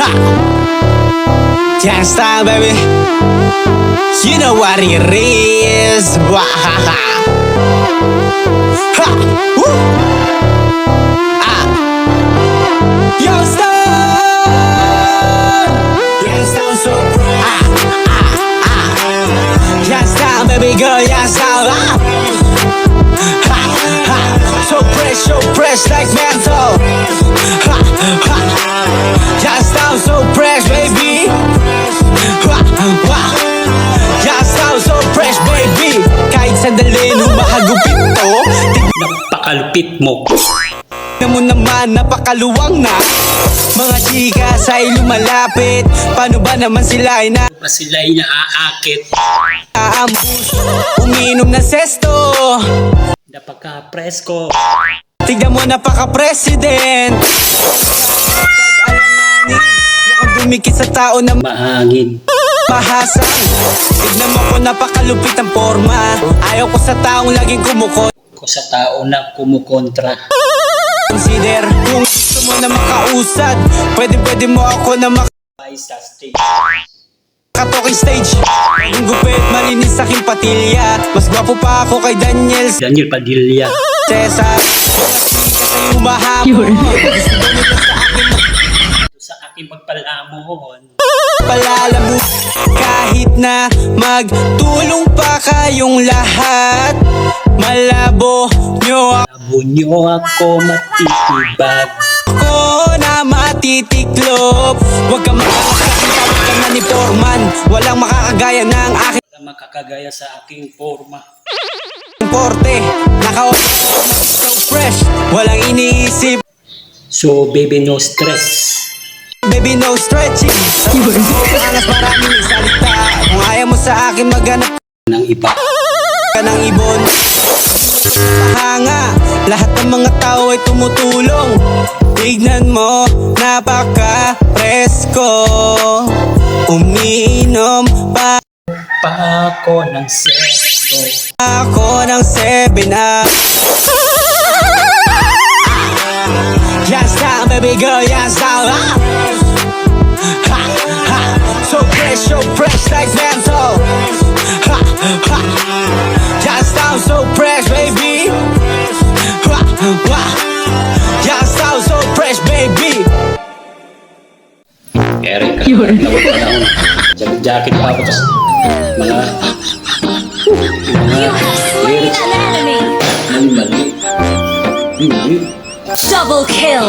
Ha! Can't stop, baby. You know what it is. Wahaha. Ha! Woo! Ah! Yo, stop! Can't stop, so can't stop, baby girl, can't stop. Ha! Ha! So fresh like menthol. Ha! Ha! Can't stop, so fresh, baby. Ha! Ha! Can't stop, so fresh, baby. Kahit sandali nung mahagupit to, Napakalupit mo. tignan mo naman, napakaluwang na. Mga chikas ay lumalapit. Paano ba naman sila ay Pa sila'y naaakit. naambus? Uminom ng sesto. Napaka-presko. Tignan mo, napaka-president. Mukhang dumikit sa tao na Mahangin. mahasang. Tignan mo ko, napakalupit ang forma. Ayaw ko sa taong laging Ko sa tao na kumukontra. consider. Kung gusto mo na makausad, pwede mo ako na Ay sa stage. talking stage. Ang gupit, malinis sa aking patilya. Mas gwapo pa ako kay Daniel Daniel Padilla. Cesar. Kasi umahapon. Sa aking pagpalamon. Palalamu. Kahit na magtulong pa kayong lahat, malabo nyo Labo nyo ako matitibag. ako na matitiklop. Huwag kang makakakitawag ka na ni Foreman. Walang makakagaya ng aking Wala makakagaya sa aking forma. porte. Naka-so fresh, walang iniisip. So baby, no stress. Baby, no stretching. Angas, maraming salita. Kung ayaw mo sa akin, maghanap Ng iba. ka ng ibon. Pahanga, lahat ng mga tao ay tumutulong. Tignan mo, napaka-presko. Umiinom pa Pa ako ng sesto. ako ng 7-up. Yes, down, baby girl, yes, down. Ha, ha. So fresh like menthol. Ha, ha. Yes, down, so fresh, baby. Ha, ha. Yes, down, so fresh, baby. Eric, nawag pa na ako. Jacket pa ako. Tas mga lyrics. Mali. Double kill.